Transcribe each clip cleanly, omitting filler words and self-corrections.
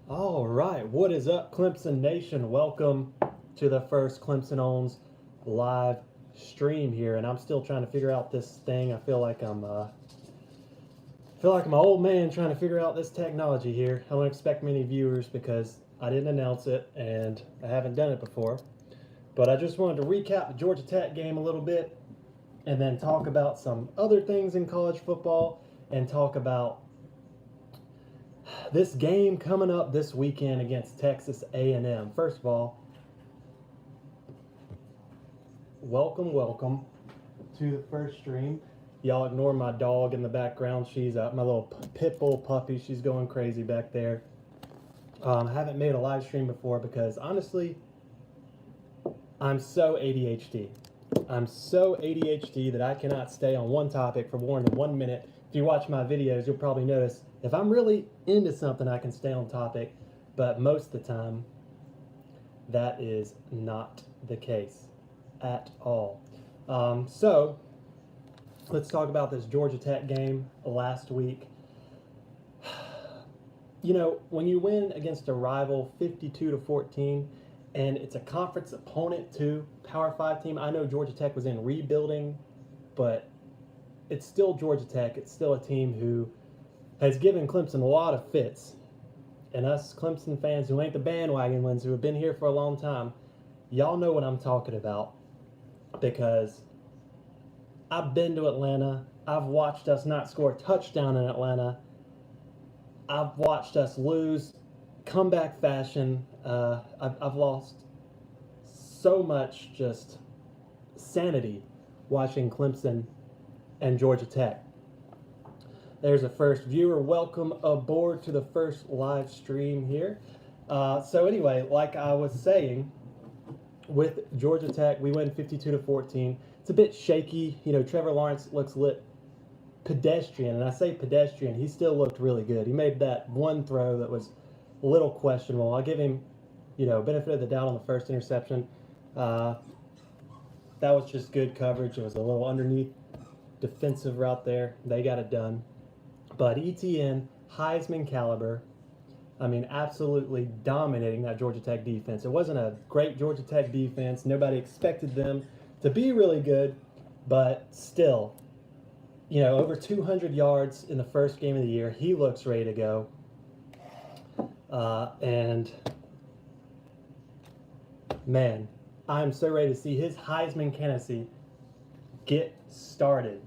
All right, what is up, Clemson Nation? Welcome to the first Clemson Owns live stream here, and I'm still trying to figure out this thing. I feel like I'm an old man trying to figure out this technology here. I don't expect many viewers because I didn't announce it and I haven't done it before. But I just wanted to recap the Georgia Tech game a little bit, and then talk about some other things in college football, and talk about this game coming up this weekend against Texas A&M. First of all, welcome to the first stream. Y'all ignore my dog in the background. She's my little pit bull puppy. She's going crazy back there. I haven't made a live stream before because honestly, I'm so ADHD. I'm so ADHD that I cannot stay on one topic for more than 1 minute. If you watch my videos, you'll probably notice if I'm really into something, I can stay on topic, but most of the time, that is not the case at all. So let's talk about this Georgia Tech game last week. You know, when you win against a rival 52-14, and it's a conference opponent too, Power 5 team. I know Georgia Tech was in rebuilding, but it's still Georgia Tech. It's still a team who has given Clemson a lot of fits. And us Clemson fans who ain't the bandwagon ones, who have been here for a long time, y'all know what I'm talking about, because I've been to Atlanta. I've watched us not score a touchdown in Atlanta. I've watched us lose comeback fashion. I've lost so much just sanity watching Clemson and Georgia Tech. There's a first viewer. Welcome aboard to the first live stream here. So anyway, like I was saying, with Georgia Tech, we win 52-14. It's a bit shaky. You know, Trevor Lawrence looks lit pedestrian, and I say pedestrian, he still looked really good. He made that one throw that was a little questionable. I'll give him, benefit of the doubt on the first interception. That was just good coverage. It was a little underneath defensive route there. They got it done. But ETN, Heisman caliber. I mean, absolutely dominating that Georgia Tech defense. It wasn't a great Georgia Tech defense. Nobody expected them to be really good, but still, over 200 yards in the first game of the year. He looks ready to go. And man, I'm so ready to see his Heisman candidacy get started.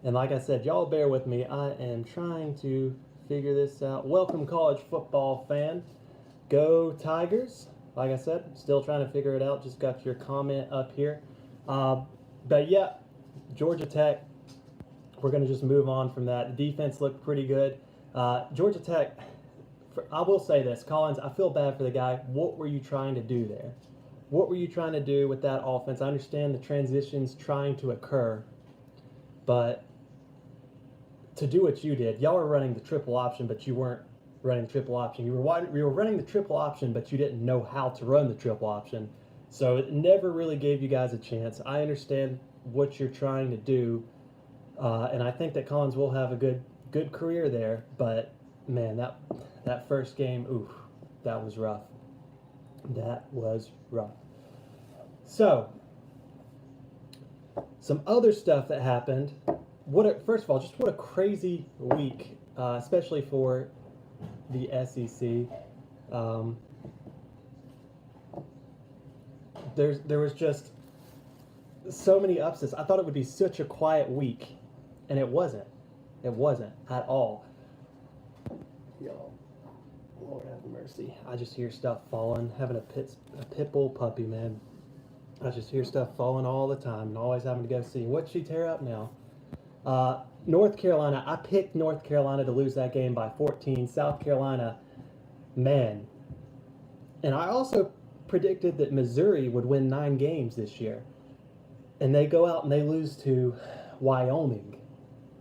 And like I said, y'all bear with me. I am trying to figure this out. Welcome, college football fan. Go Tigers. Like I said, still trying to figure it out. Just got your comment up here. But yeah, Georgia Tech, we're going to just move on from that. The defense looked pretty good. Georgia Tech, I will say this, Collins, I feel bad for the guy. What were you trying to do there? What were you trying to do with that offense? I understand the transitions trying to occur, but to do what you did, y'all were running the triple option, but you weren't running the triple option. You were running the triple option, but you didn't know how to run the triple option. So it never really gave you guys a chance. I understand what you're trying to do, and I think that Collins will have a good career there. But man, that first game, oof, that was rough. That was rough. So some other stuff that happened. First of all, just what a crazy week, especially for the SEC. There was just so many upsets. I thought it would be such a quiet week, and it wasn't. It wasn't at all. Y'all, Lord have mercy. I just hear stuff falling. Having a pit bull puppy, man. I just hear stuff falling all the time, and always having to go see. What'd she tear up now? North Carolina, I picked North Carolina to lose that game by 14. South Carolina, man. And I also predicted that Missouri would win 9 games this year. And they go out and they lose to Wyoming,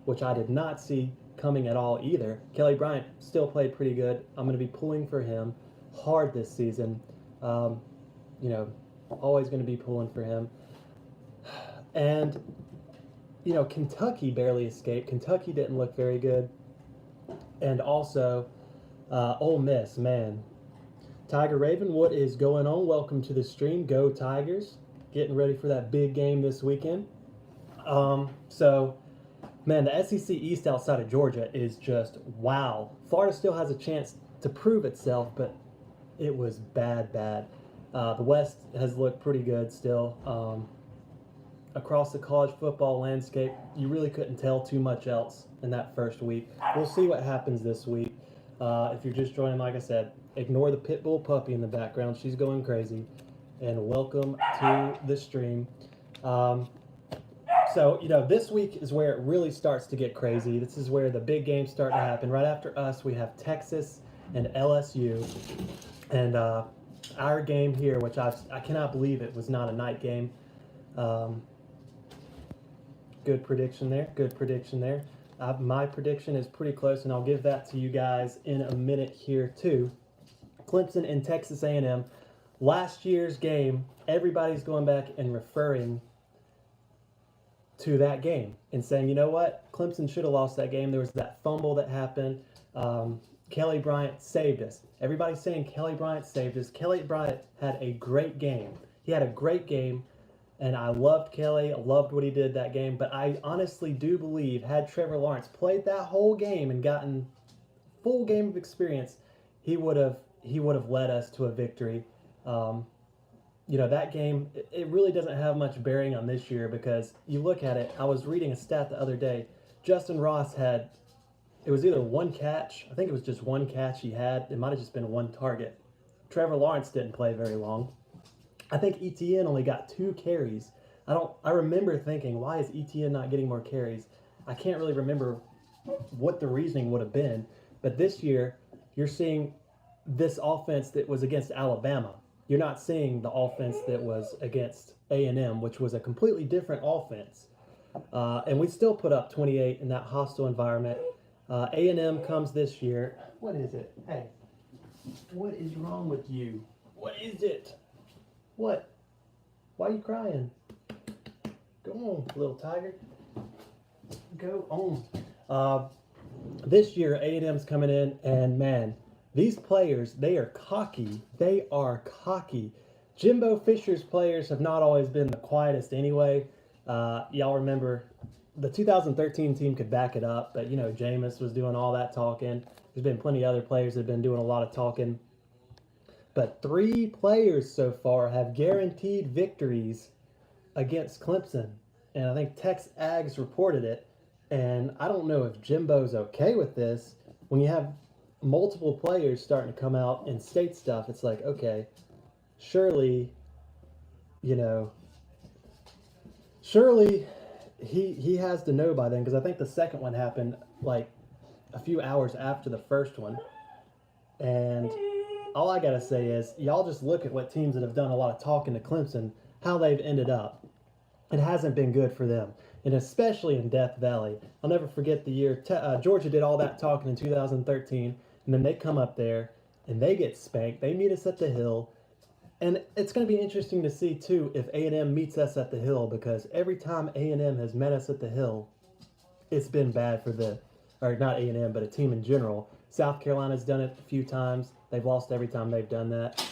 which I did not see coming at all either. Kelly Bryant still played pretty good. I'm going to be pulling for him hard this season. Always going to be pulling for him. And Kentucky barely escaped. Kentucky didn't look very good. And also, Ole Miss, man. Tiger Raven, what is going on? Welcome to the stream. Go Tigers. Getting ready for that big game this weekend. So, man, the SEC East outside of Georgia is just wow. Florida still has a chance to prove itself, but it was bad, bad. The West has looked pretty good still. Across the college football landscape, you really couldn't tell too much else in that first week. We'll see what happens this week. If you're just joining, like I said, ignore the pit bull puppy in the background. She's going crazy. And welcome to the stream. So, this week is where it really starts to get crazy. This is where the big games start to happen. Right after us, we have Texas and LSU. And our game here, which I cannot believe it was not a night game. Good prediction there. Good prediction there. My prediction is pretty close, and I'll give that to you guys in a minute here too. Clemson and Texas A&M. Last year's game, everybody's going back and referring to that game and saying, you know what? Clemson should have lost that game. There was that fumble that happened. Kelly Bryant saved us. Everybody's saying Kelly Bryant saved us. Kelly Bryant had a great game. He had a great game. And I loved Kelly. I loved what he did that game. But I honestly do believe had Trevor Lawrence played that whole game and gotten full game of experience, he would have led us to a victory. That game, it really doesn't have much bearing on this year because you look at it. I was reading a stat the other day. Justin Ross had, it was either one catch. I think it was just one catch he had. It might have just been one target. Trevor Lawrence didn't play very long. I think ETN only got 2 carries. I remember thinking, why is ETN not getting more carries? I can't really remember what the reasoning would have been. But this year, you're seeing this offense that was against Alabama. You're not seeing the offense that was against A&M, which was a completely different offense. And we still put up 28 in that hostile environment. A&M comes this year. What is it? Hey, what is wrong with you? What is it? What? Why are you crying? Go on, little tiger. Go on. This year, A&M's coming in, and man, these players, they are cocky. They are cocky. Jimbo Fisher's players have not always been the quietest anyway. Y'all remember the 2013 team could back it up, but, Jameis was doing all that talking. There's been plenty of other players that have been doing a lot of talking. But 3 players so far have guaranteed victories against Clemson. And I think Tex Aggs reported it. And I don't know if Jimbo's okay with this. When you have multiple players starting to come out and state stuff, it's like, okay, surely he has to know by then. Because I think the second one happened like a few hours after the first one. And all I got to say is, y'all just look at what teams that have done a lot of talking to Clemson, how they've ended up. It hasn't been good for them, and especially in Death Valley. I'll never forget the year Georgia did all that talking in 2013, and then they come up there, and they get spanked. They meet us at the Hill, and it's going to be interesting to see, too, if A&M meets us at the Hill, because every time A&M has met us at the Hill, it's been bad for or not A&M, but a team in general. South Carolina's done it a few times. They've lost every time they've done that.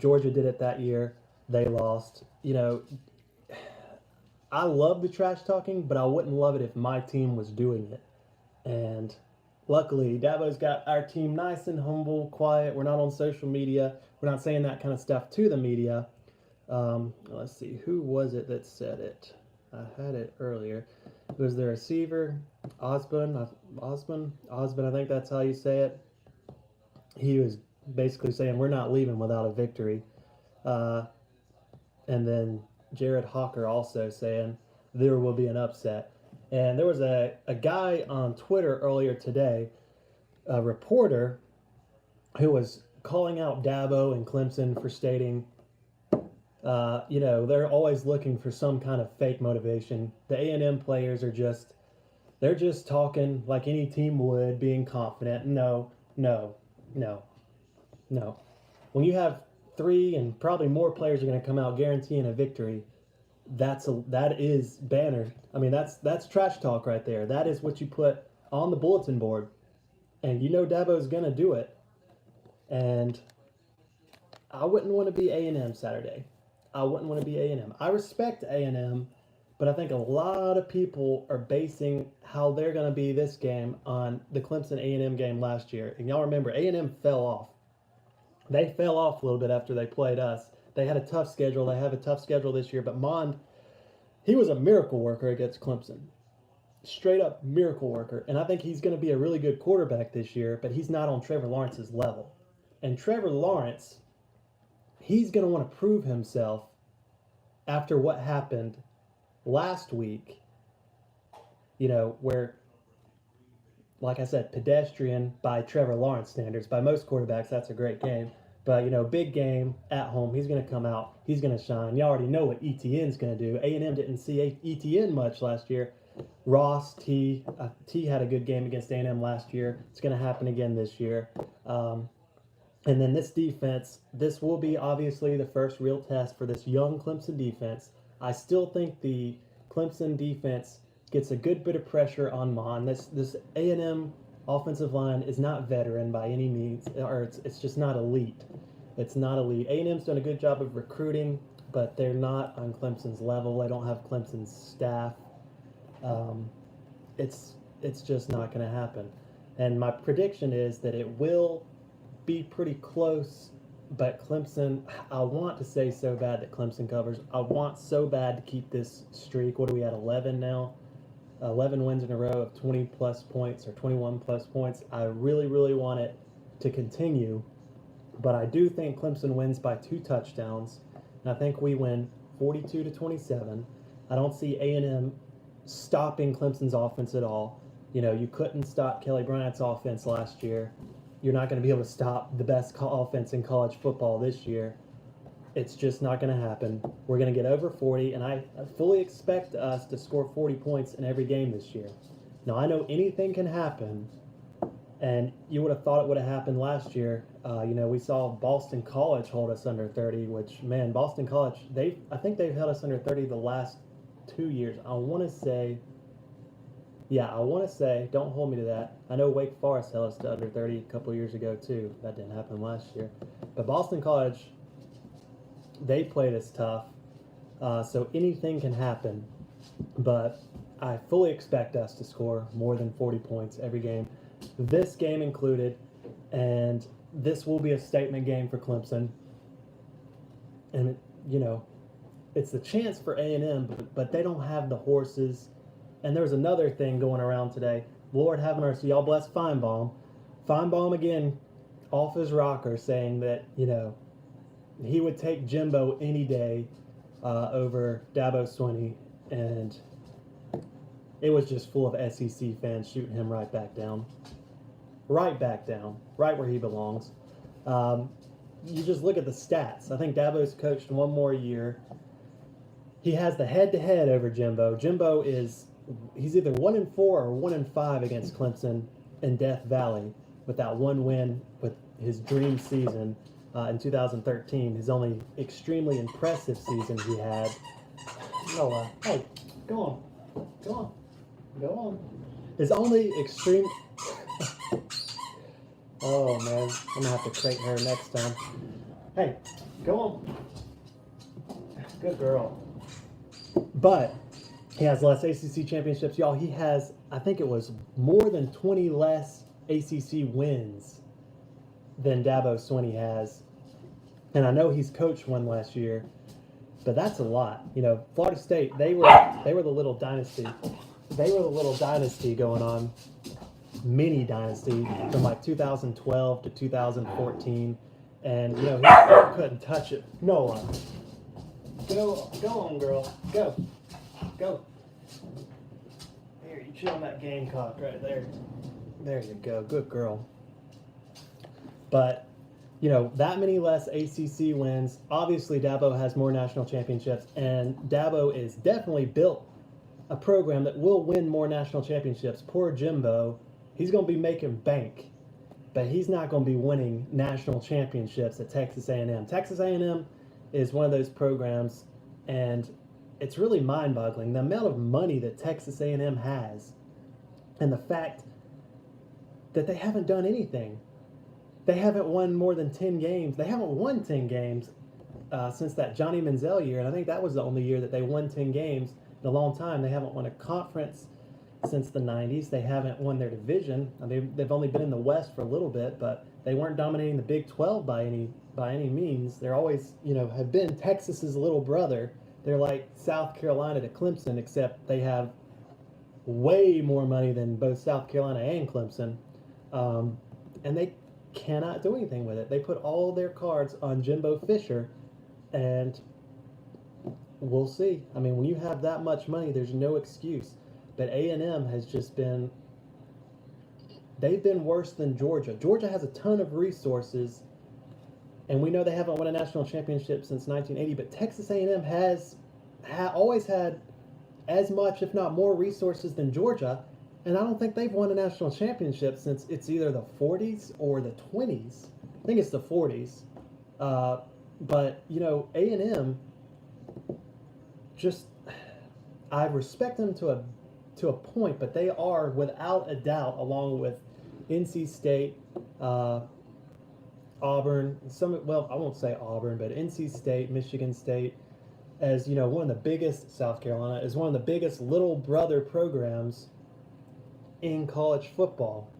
Georgia did it that year. They lost. I love the trash talking, but I wouldn't love it if my team was doing it. And luckily, Dabo's got our team nice and humble, quiet. We're not on social media. We're not saying that kind of stuff to the media. Let's see. Who was it that said it? I had it earlier. It was the receiver, Osborne, I think that's how you say it. He was basically saying we're not leaving without a victory. And then Jared Hawker also saying there will be an upset. And there was a guy on Twitter earlier today, a reporter, who was calling out Dabo and Clemson for stating, they're always looking for some kind of fake motivation. The A&M players they're just talking like any team would, being confident. No. When you have 3 and probably more players are going to come out guaranteeing a victory, that is banner. I mean, that's trash talk right there. That is what you put on the bulletin board. And Dabo's going to do it. And I wouldn't want to be A&M Saturday. I wouldn't want to be A&M. I respect A&M, but I think a lot of people are basing how they're going to be this game on the Clemson A&M game last year. And y'all remember, A&M fell off. They fell off a little bit after they played us. They had a tough schedule. They have a tough schedule this year. But Mond, he was a miracle worker against Clemson. Straight up miracle worker. And I think he's going to be a really good quarterback this year, but he's not on Trevor Lawrence's level. And Trevor Lawrence, he's going to want to prove himself after what happened last week, where, like I said, pedestrian by Trevor Lawrence standards. By most quarterbacks, that's a great game. But, big game at home. He's going to come out. He's going to shine. You already know what ETN's going to do. A&M didn't see ETN much last year. Ross, T had a good game against A&M last year. It's going to happen again this year. And then this defense, this will be obviously the first real test for this young Clemson defense. I still think the Clemson defense gets a good bit of pressure on Mon. This A&M offensive line is not veteran by any means, or it's just not elite. It's not elite. A&M's done a good job of recruiting, but they're not on Clemson's level. They don't have Clemson's staff. It's just not going to happen. And my prediction is that it will be pretty close, but Clemson, I want to say so bad that Clemson covers. I want so bad to keep this streak. What are we at, 11 now? 11 wins in a row of 20 plus points or 21 plus points. I really, really want it to continue, but I do think Clemson wins by 2 touchdowns, and I think we win 42-27. I don't see A&M stopping Clemson's offense at all. You couldn't stop Kelly Bryant's offense last year. You're not going to be able to stop the best offense in college football this year. It's just not going to happen. We're going to get over 40, and I fully expect us to score 40 points in every game this year. Now, I know anything can happen, and you would have thought it would have happened last year. We saw Boston College hold us under 30, which, man, Boston College, I think they've held us under 30 the last 2 years. I want to say, don't hold me to that. I know Wake Forest held us to under 30 a couple years ago, too. That didn't happen last year. But Boston College, they played us tough, so anything can happen. But I fully expect us to score more than 40 points every game, this game included, and this will be a statement game for Clemson. And, it's the chance for A&M, but they don't have the horses. And there was another thing going around today. Lord have mercy, y'all bless Feinbaum. Feinbaum again off his rocker saying that, he would take Jimbo any day over Dabo Swinney. And it was just full of SEC fans shooting him right back down. Right back down. Right where he belongs. You just look at the stats. I think Dabo's coached one more year. He has the head-to-head over Jimbo. Jimbo he's either 1-4 or 1-5 against Clemson in Death Valley with that one win with his dream season in 2013. His only extremely impressive season he had. Hey, go on. His only extreme. Oh man, I'm gonna have to crate her next time. Hey, go on. Good girl. But he has less ACC championships. Y'all, he has, I think it was more than 20 less ACC wins than Dabo Swinney has. And I know he's coached one last year, but that's a lot. Florida State, they were the little dynasty. They were the little dynasty going on, mini dynasty from like 2012 to 2014. And, he couldn't touch it. Noah. Go on, girl. Go. Here, you chill on that gamecock right there. There you go. Good girl. But, that many less ACC wins. Obviously, Dabo has more national championships, and Dabo is definitely built a program that will win more national championships. Poor Jimbo, he's going to be making bank, but he's not going to be winning national championships at Texas A&M. Texas A&M is one of those programs, and it's really mind-boggling, the amount of money that Texas A&M has and the fact that they haven't done anything. they haven't won more than 10 games. They haven't won 10 games since that Johnny Manziel year, and I think that was the only year that they won 10 games in a long time. They haven't won a conference since the 90s. They haven't won their division. I mean, they've only been in the West for a little bit, but they weren't dominating the Big 12 by any means. They're always, have been Texas's little brother. They're like South Carolina to Clemson, except they have way more money than both South Carolina and Clemson, and they cannot do anything with it. They put all their cards on Jimbo Fisher, and we'll see. I mean, when you have that much money, there's no excuse. But A&M has just been, they've been worse than Georgia. Georgia has a ton of resources, and we know they haven't won a national championship since 1980, but Texas A&M has always had as much, if not more, resources than Georgia, and I don't think they've won a national championship since it's either the 40s or the 20s. I think it's the 40s. But, A&M just, I respect them to a point, but they are, without a doubt, along with NC State, Auburn, I won't say Auburn, but NC State, Michigan State, as one of the biggest, South Carolina is one of the biggest little brother programs in college football.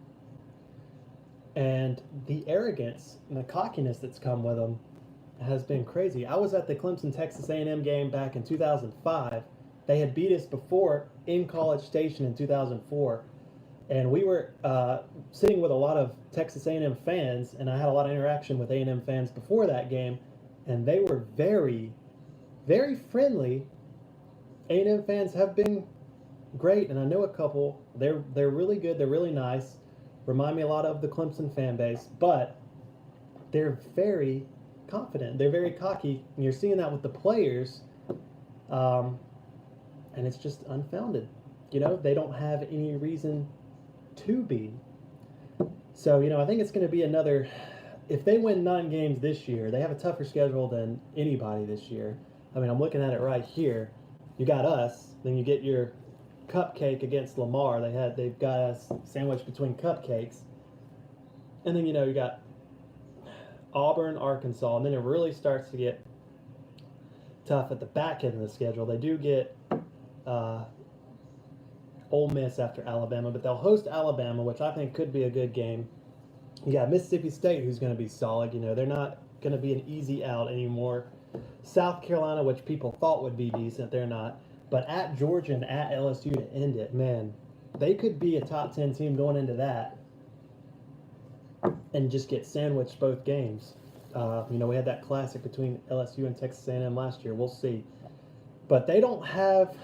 And the arrogance and the cockiness that's come with them has been crazy. I was at the Clemson Texas A&M game back in 2005. They had beat us before in College Station in 2004. And we were sitting with a lot of Texas A&M fans, and I had a lot of interaction with A&M fans before that game, and they were very, very friendly. A&M fans have been great, and I know a couple. They're really good. They're really nice. Remind me a lot of the Clemson fan base, but they're very confident. They're very cocky, and you're seeing that with the players, and it's just unfounded. They don't have any reason to be. So, I think it's going to be another, if they win 9 games this year, they have a tougher schedule than anybody this year. I mean, I'm looking at it right here. You got us, then you get your cupcake against Lamar. They've got us sandwiched between cupcakes. And then, you got Auburn, Arkansas, and then it really starts to get tough at the back end of the schedule. They do get Ole Miss after Alabama, but they'll host Alabama, which I think could be a good game. You got Mississippi State, who's going to be solid. They're not going to be an easy out anymore. South Carolina, which people thought would be decent, they're not. But at Georgia and at LSU to end it, man, they could be a top 10 team going into that and just get sandwiched both games. We had that classic between LSU and Texas A&M last year. We'll see. But they don't have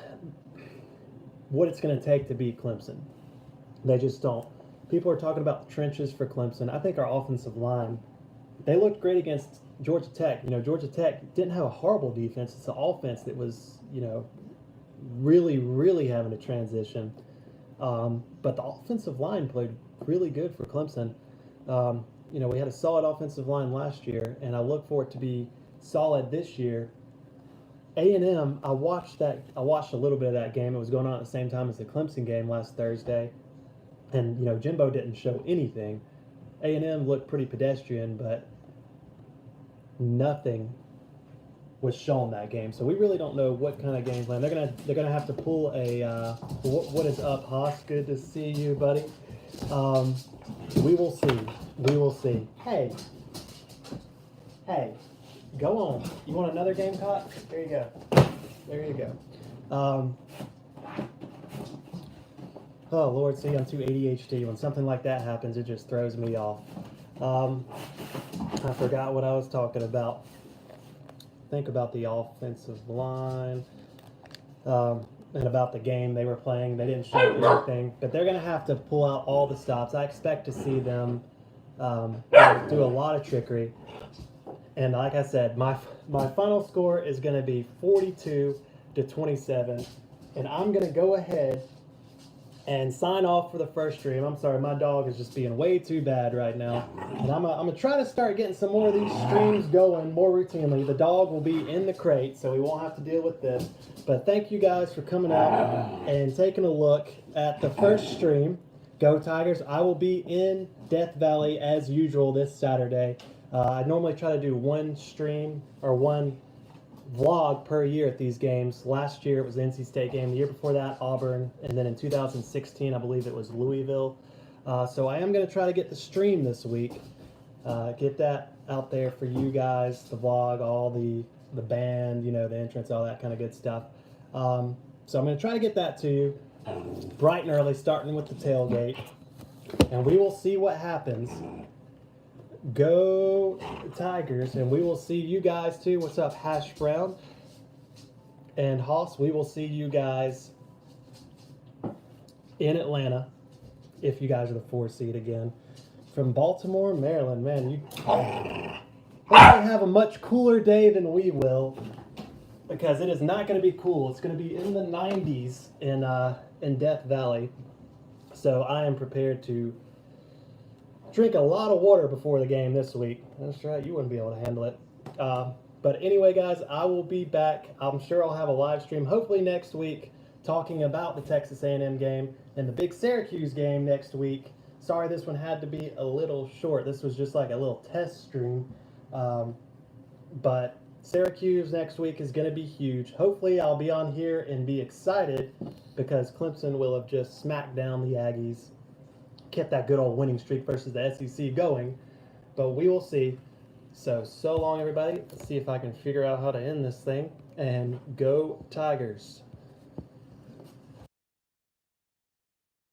what it's going to take to beat Clemson. They just don't. People are talking about the trenches for Clemson. I think our offensive line, they looked great against Georgia Tech. Georgia Tech didn't have a horrible defense. It's an offense that was, really, really having a transition. But the offensive line played really good for Clemson. We had a solid offensive line last year, and I look for it to be solid this year. A&M, I watched a little bit of that game. It was going on at the same time as the Clemson game last Thursday. And, Jimbo didn't show anything. A&M looked pretty pedestrian, but nothing was shown that game. So we really don't know what kind of game plan. They're gonna have to pull a what is up, Haas? Good to see you, buddy. We will see. We will see. Hey, go on. You want another Gamecock? There you go. There you go. Oh, Lord, see, I'm too ADHD. When something like that happens, it just throws me off. I forgot what I was talking about. Think about the offensive line and about the game they were playing. They didn't show anything, but they're going to have to pull out all the stops. I expect to see them do a lot of trickery. And like I said, my final score is going to be 42-27, and I'm going to go ahead and sign off for the first stream. I'm sorry, my dog is just being way too bad right now. And I'm gonna try to start getting some more of these streams going more routinely. The dog will be in the crate, so we won't have to deal with this. But thank you guys for coming out and taking a look at the first stream. Go Tigers. I will be in Death Valley as usual this Saturday. I normally try to do one stream or one vlog per year at these games. Last year it was the NC State game. The year before that, Auburn. And then in 2016, I believe it was Louisville. So I am going to try to get the stream this week. Get that out there for you guys, the vlog, all the band, you know, the entrance, all that kind of good stuff. So I'm going to try to get that to you bright and early, starting with the tailgate. And we will see what happens. Go Tigers, and we will see you guys too. What's up, Hash Brown and Hoss? We will see you guys in Atlanta if you guys are the 4 seed again. From Baltimore, Maryland, man, you hopefully have a much cooler day than we will, because it is not going to be cool. It's going to be in the 90s in Death Valley. So I am prepared to drink a lot of water before the game this week. That's right, you wouldn't be able to handle it. But anyway, guys, I will be back. I'm sure I'll have a live stream, hopefully next week, talking about the Texas A&M game and the big Syracuse game next week. Sorry, this one had to be a little short. This was just like a little test stream. But Syracuse next week is going to be huge. Hopefully, I'll be on here and be excited because Clemson will have just smacked down the Aggies, kept that good old winning streak versus the SEC going. But we will see. So long, everybody. Let's see if I can figure out how to end this thing. And go Tigers.